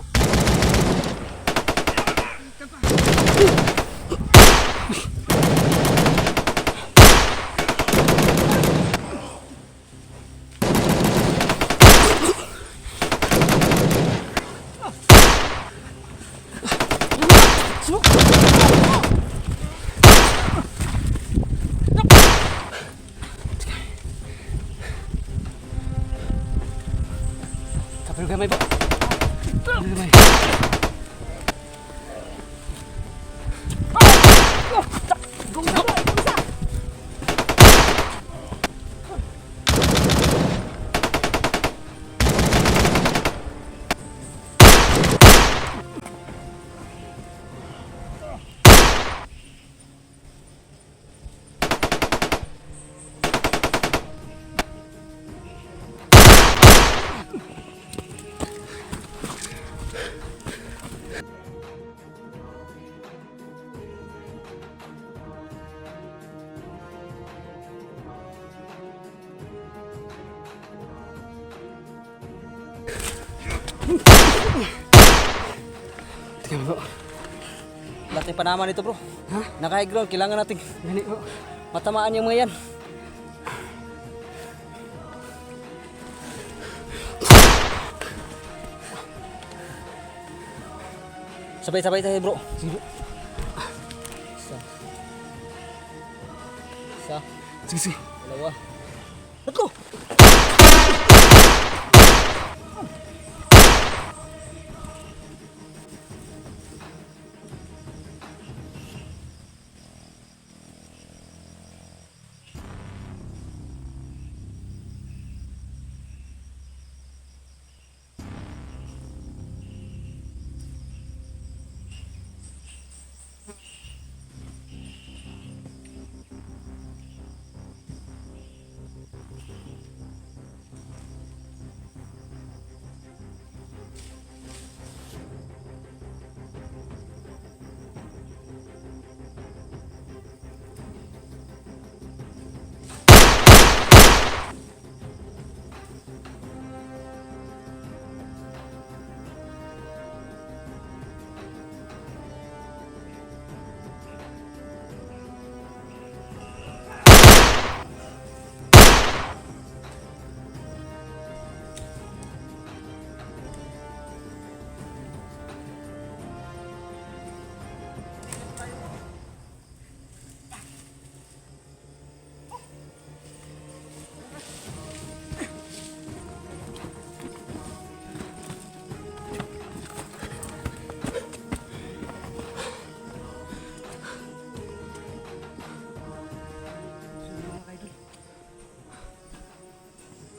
Kapil gamay, bro! Kapil gamay. Tingnan mo, bro. Lahat ng panaman nito bro. Ha? Naka-high ground, kailangan natin Gani bro. matamaan yung mga yan. Sabay-sabay tayo bro. Sige bro. Isa. Isa. Sige, sige. Dalawa. Tatlo!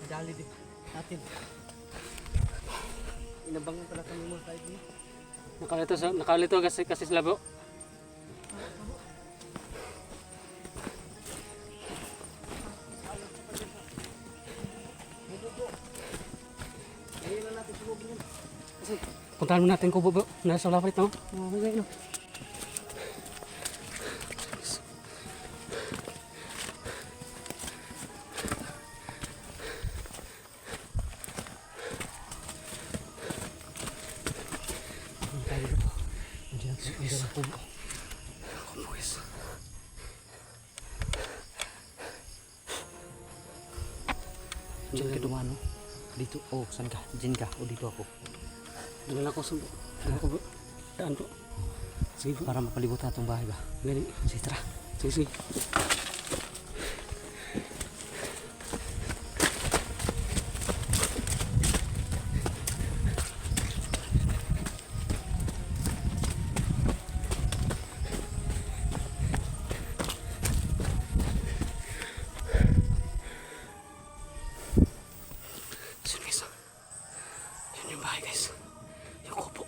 Dali din natin. Inabangan pala kami mga kaidol. Nakalito kasi sila bro. Puntahan mo natin kubo bro. Nasa lapit no? Okay, no? Diyan ka dumano. Dito, oh, saan ka? Diyan ka, o dito ako. Doon ako sa bro. Daan bro. Sige bro. Para makalimutan itong bahay ba? Gani. Sige, tara. Sige, sige. Yun guys. Yun yung bahay guys. Yung kubo.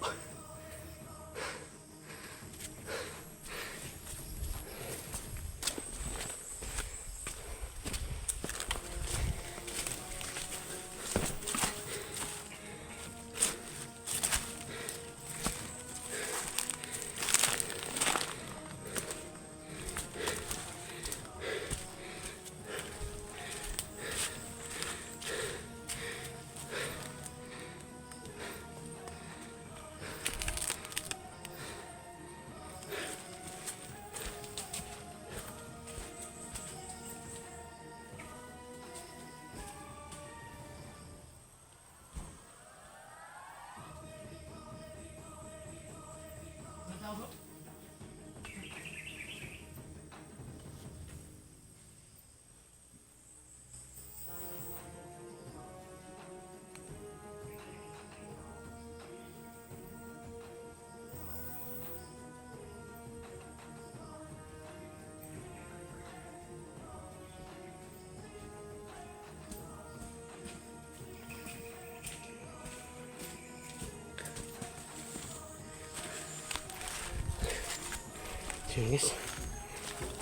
So yun guys,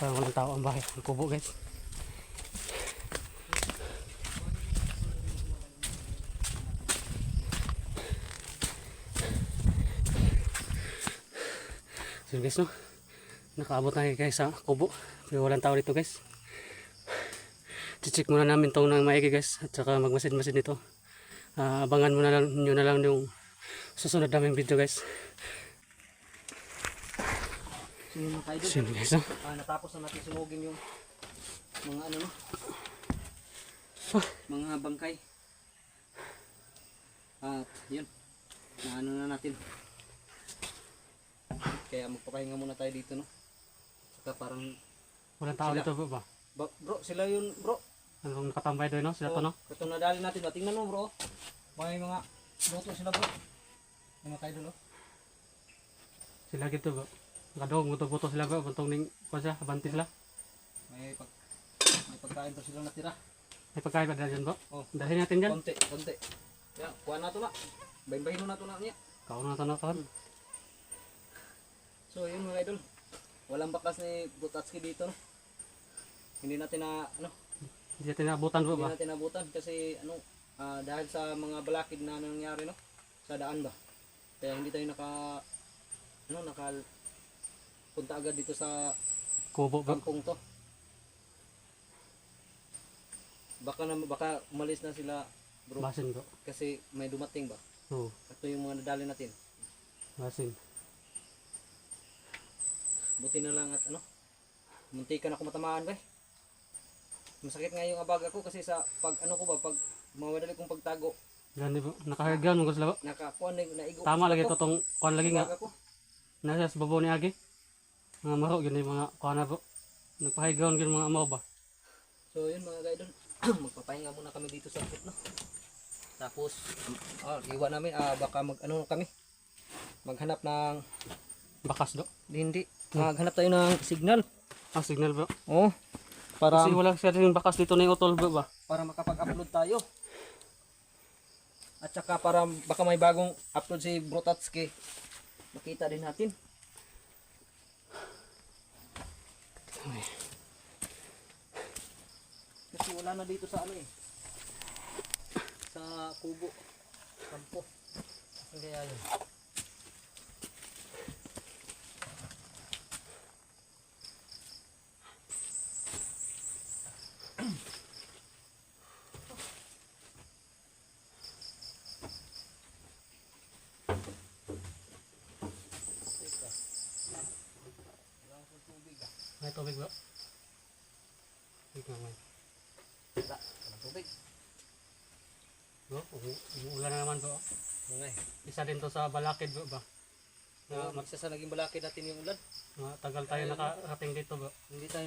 parang walang tao ang bahay, ang kubo guys. So yun guys, no, nakaabot na kayo guys sa kubo, pero walang tao dito guys. Check muna namin itong nang maigi guys, at saka magmasid-masid nito. Abangan mo na lang, nyo na lang yung susunod naming video guys. So yun mga idol. Sino guys? Natapos na natin sunugin yung mga ano no. Mga bangkay. At yun. Naano na natin. Kaya magpapahinga muna tayo dito no. Saka parang Walang tao Sila. dito bro ba? bro, sila yun bro. Anong nakatambay doon no? Sila to no? Ito nadali natin ba? Tingnan mo bro. May mga luto sila bro. Mga kayo dolo. Sila gitu bro. Kadong buto-buto sila bro. Buntong ning ko siya. Abanti sila. May pagkain pa silang natira. May pagkain pa dyan bro. Oh. Dalhin natin dyan. Konti. Ya, kuha na to na. Bayin-bayin mo na to na niya. Kau na to na kawan. So yun mga idol. Walang bakas ni Butatski dito no. Hindi natin na ano, Hindi natin naabutan bro hindi ba? natin nabutan kasi ano dahil sa mga balakid na nangyari no sa daan ba. Kaya hindi tayo naka punta agad dito sa Kubo bro. kampong to. Baka umalis na sila bro Basin bro. kasi may dumating ba. Oo. Ito yung mga nadali natin. Basin. Buti na lang at ano, muntikan ako matamaan ba. Masakit nga yung abaga ko kasi sa pag ano ko ba, pag mawadali kong pagtago, Gani bro. Nakahargan mo ko sila bro. nakakuan na naigo. Tama lagi to tong kuan lagi nga. Abaga ko. Nasa sa babaw ni Agi. Mga maro yun yung mga kuan na bro. Nagpahigawan yun mga amaw ba. So yun mga gaidon, magpapahinga muna kami dito sa put no. Tapos iwan namin baka ano kami. Maghanap ng Bakas do. hindi. Maghanap tayo ng signal. Ang signal bro. Oh. Para Kasi wala siya rin bakas dito na yung utol bro ba. para makapag-upload tayo. At saka para baka may bagong upload si Brotatski. Makita din natin. Kasi wala na dito sa ano eh. Sa kubo. Kampo. Saan kaya yun? Teka. Wala akong tubig ah. May tubig bro. Tingnan mo. Wala. Walang tubig. Bro, umuulan na naman bro. Mga eh. Isa din to sa balakid bro ba. Na Isa sa naging balakid natin yung ulan. tagal tayo nakarating dito bro. Hindi tayo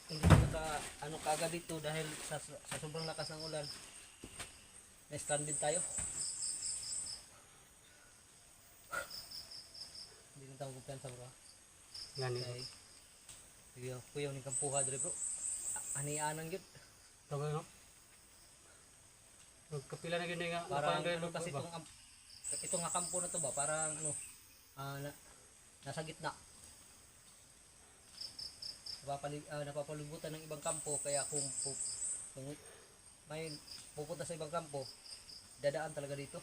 hindi tayo ano kagad dito dahil sa sobrang lakas ng ulan. Na-stranded tayo. Hindi na tayo kumpiyansa bro. Gani bro. Kaya kuyaw ni kampuha dre bro. Anianan yun. Ito bro no. Kapila na gini nga. Parang napangay, ano bro, kasi ba? itong nga kampo na to ba parang ano nasa gitna. Napapalibutan ng ibang kampo kaya kung may pupunta sa ibang kampo dadaan talaga dito.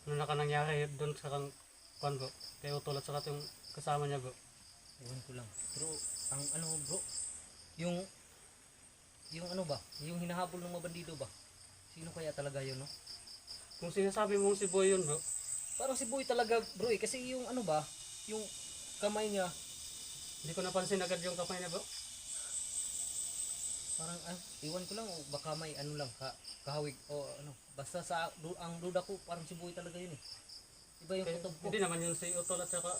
Ano na ka nangyari doon sa kang kwan bro? Kaya utol at saka yung kasama niya bro. Ewan ko lang. Pero ang ano bro, yung ano ba, yung hinahabol ng mga bandido ba? Sino kaya talaga yun no? Kung sinasabi mong si Boy yun bro, Parang si Boy talaga bro eh. Kasi yung ano ba, yung kamay niya, hindi ko napansin agad yung kamay niya bro. parang iwan ko lang o baka may ano lang kahawig o ano. Basta ang duda ko parang si Boy talaga yun eh. Iba yung Kaya, kutob ko. hindi naman yun si utol at saka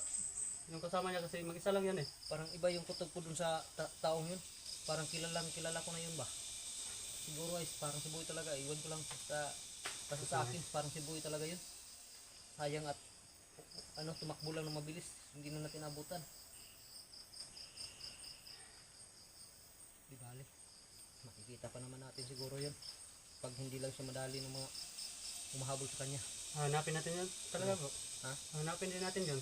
yung kasama niya kasi mag-isa lang yan eh. Parang iba yung kutob ko dun sa taong yun. Parang kilala ko na yun ba? Siguro ay parang si Boy talaga. Iwan ko lang basta sa akin parang si Boy talaga yun. Sayang at ano tumakbo lang ng mabilis. Hindi na natin abutan. Di bale. Makikita pa naman natin siguro yun. Pag hindi lang siya madali ng mga humahabol sa kanya. Hanapin natin yun talaga bro. Ha? Hanapin din natin yun.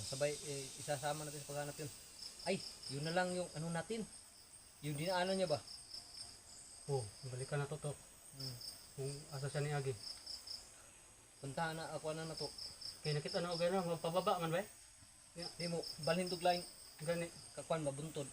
Sabay isasama natin sa paghanap yun. Ay, yun na lang yung ano natin. Yung dinaanan niya ba? Oh, balikan na to. Kung asa siya ni Agi. Puntahan na ako na to. Kaya nakita na o gano'n, magpababa man ba eh? Di mo, balhin tuglayin. Gani. Kakuan mabuntod.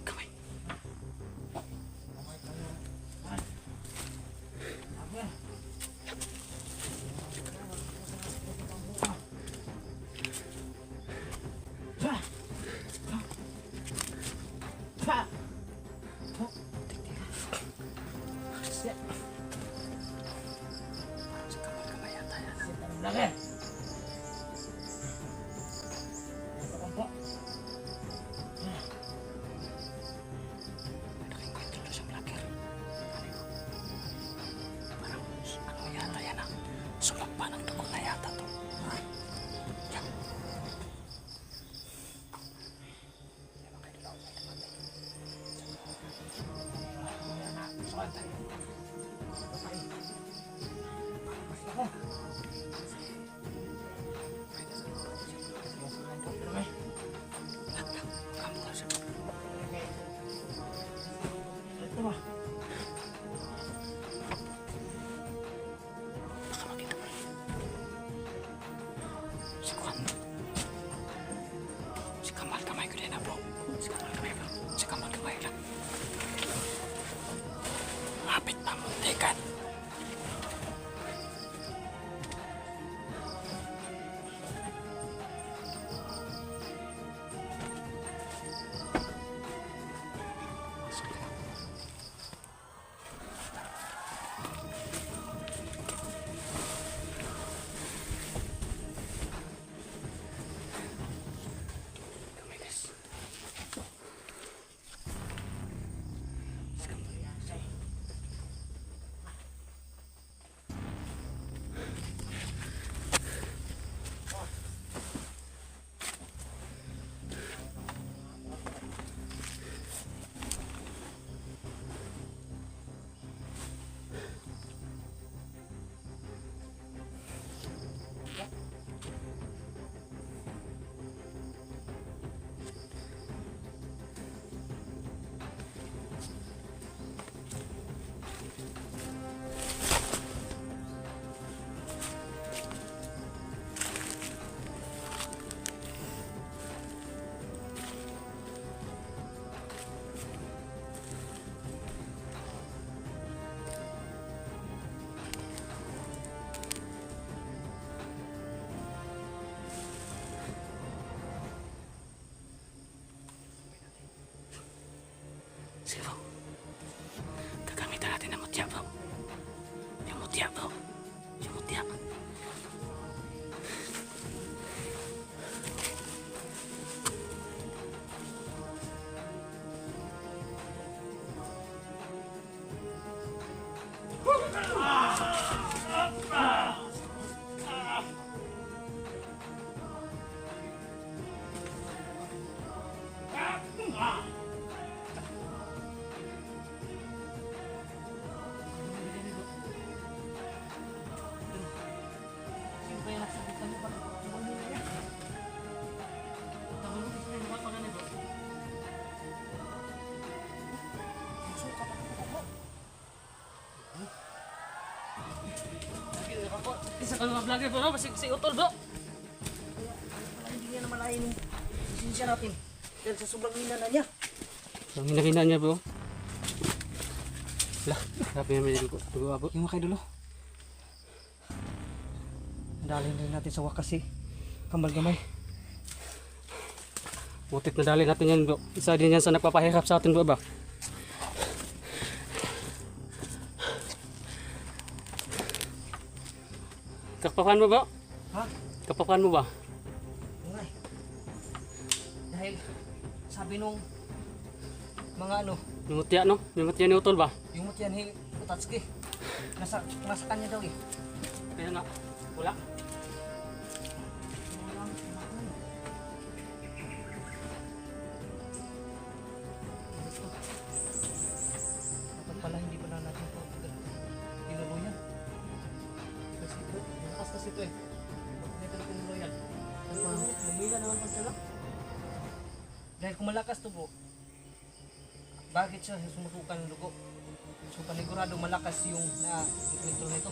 Kamay. Sumagpa ng dugo na yata to. Si Kamal kamay ko din na bro. Si Kamal kamay bro. Si Kamal kamay lang. Hapit na muntikan. Sige bro. Gagamitan natin ng mutya bro. Yung mutya bro. Yung mutya. Isa ka mga vlogger bro, basta si Utol bro. Hindi niya naman ayaw yung lisensya natin. Dahil sa sobrang hina na niya. Ang hinahina niya bro. Lah, grabe naman yung dugo bro. Yung mga idolo. Dalhin rin natin sa wakas eh. Kamal gamay. Butit na dali natin yan bro. Isa din yan sa nagpapahirap sa atin bro ba? Kapapan mo ba? Ha? Kapapan mo ba? Ngay. Dahil sabi nung mga ano, Yung mutya no? Yung mutya ni Utol ba? yung mutyan ni Utatsuki. Nasa kanya daw eh. Kaya nga, wala. Dapat pala hindi pala natin ito tinuloy yan. Kasi ito, malakas kasi ito eh. Bakit natin tinuloy yan? Lumila naman pa sila. Dahil kung malakas to bro, bakit siya sumusukan ng dugo? So panigurado malakas yung na-control nito.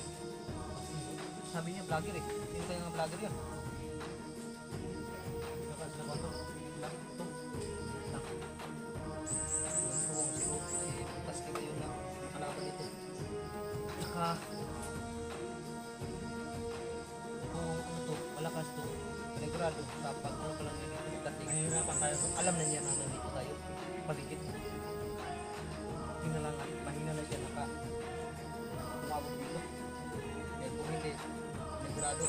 Sabi niya vlogger eh. Sino kaya nga vlogger yun? Lakas na ba ito? Vlogger ito. alam na niya na nandito tayo. Paligid. Yun na lang at mahina na siya umabot dito. Kaya kung hindi, sigurado.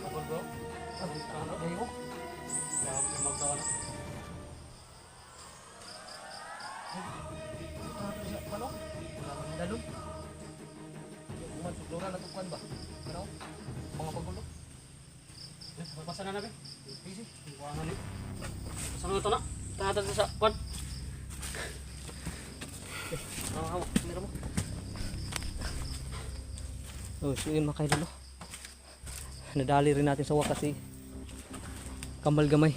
Kapag bro, Ayaw. magkawa na. Ano? Dalog. Mansugluran na tukwan ba? Ano? Mga pagulo. Magpasa na nabi. Easy. Buwangan ni. Basa na ito na. Tahatag sa kwan. Hawak. Meron mo. Oh, so yun mga kaidol. Nadali rin natin sa wakas si kambal gamay.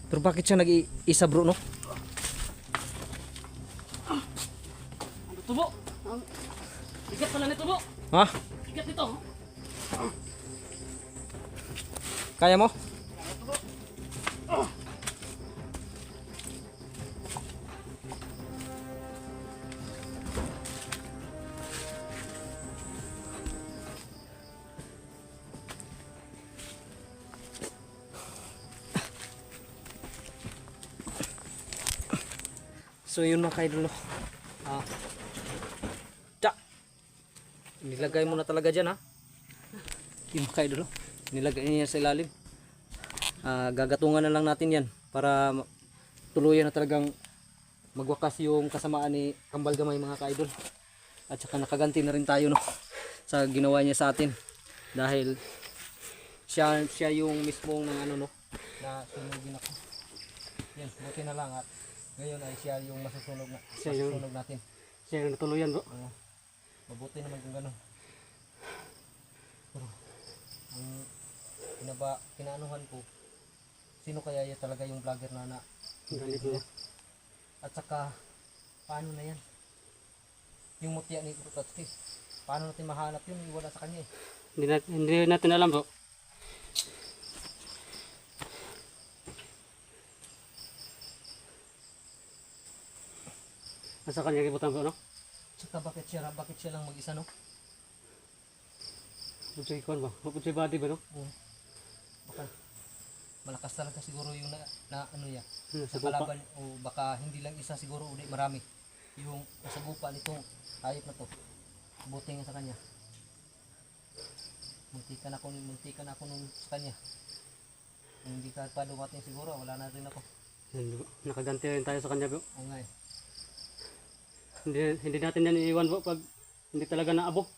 Pero bakit siya nag-iisa bro, no? Ano tubo? Ang igat pala nito, bo. Ha? Igat nito. Kaya mo? So yun mga kaidol, no? Tsak! Nilagay mo na talaga dyan, ha? Yung mga kaidol, no? Nilagay niya sa ilalim. Gagatungan na lang natin yan para tuluyan na talagang magwakas yung kasamaan ni Kambal Gamay mga kaidol. At saka nakaganti na rin tayo, no? Sa ginawa niya sa atin. Dahil siya yung mismong ng ano, no? Na sunugin ako. Yan, buti na lang at ngayon ay siya yung masusunog natin. Siya yung natuluyan, bro. Mabuti naman kung gano'n. Pero ang kinaanuhan ko, sino kaya yan talaga yung vlogger na Ganito na. at saka paano na yan? Yung mutya ni Tatsuki, paano natin mahanap yun? Wala sa kanya eh. Hindi natin alam, bro. Nasa kanya kibutan, bro, no? Saka bakit siya lang mag-isa, no? Pupsi kon ba? Pupsi body ba, no? Baka malakas talaga siguro yung na ano yan. Sa Sa gupa. kalaban o baka hindi lang isa siguro ulit marami. Yung nasa gupa nitong hayop na to. Buti nga sa kanya. Muntikan ako nung sa kanya. Kung hindi ka pa dumating siguro wala na rin ako. Yan, bro. Nakaganti rin tayo sa kanya, bro. Oo nga eh. Hindi natin yan iiwan, bro, pag hindi talaga naabo.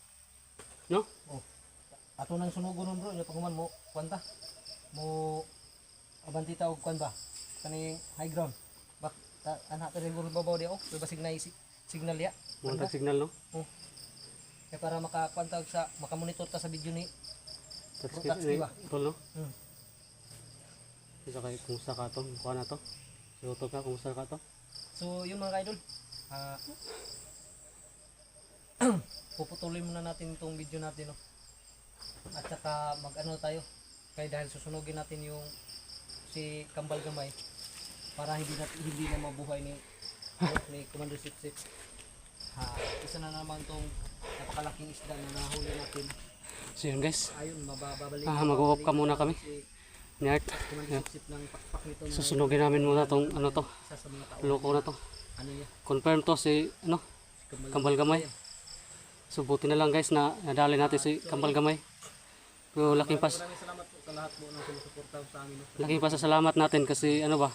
No? Oh. Ato nang sunugo nun bro, yung pagkuman mo, kwanta. Mo abanti ta og kwan ba? Kani high ground. Bak anak ta siguro babaw di ako, kay basig na signal ya. Mga signal, no? Kaya para makakwanta og sa makamonitor ta sa video ni. Touch Touch, kit, diba? tol, no? Hmm. Isa kayo, kumusta ka to? Mukha na to? Sinuto ka, kumusta ka to? So yun mga idol. Puputuloy muna natin itong video natin, no. At saka mag-ano tayo. Kaya dahil susunugin natin yung si Kambal Gamay para hindi na mabuhay ni Commander Sip. Isa na naman tong napakalaking isda na nahuli natin. So yun, guys. Ayun, babalik. Mag-uop ka muna kami. Nyart. Commander Sip ng pakpak nito na Susunugin namin muna tong ano to. isa sa mga tao. Loko na to. Ano niya? Confirm to si ano, Kambal Gamay. So buti na lang, guys, na nadali natin si Kambal Gamay. Pero laking Maraming salamat po sa lahat po ng sumusuportahan sa amin. No? laking pasasalamat natin kasi ano ba,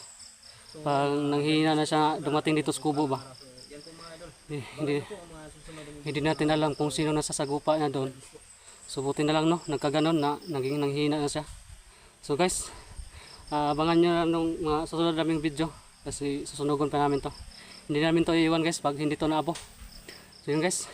pag nanghihina na siya dumating dito sa kubo ba. Yan po mga idol. Hindi, Ito ang mga susunod ng hindi natin alam kung sino nasa sagupa niya doon. So buti na lang, no, nagkaganon na naging nanghihina na siya. So guys, abangan nyo na nung mga susunod naming video kasi susunugan pa namin to. Hindi namin to iiwan, guys, pag hindi to naabo. So yun, guys,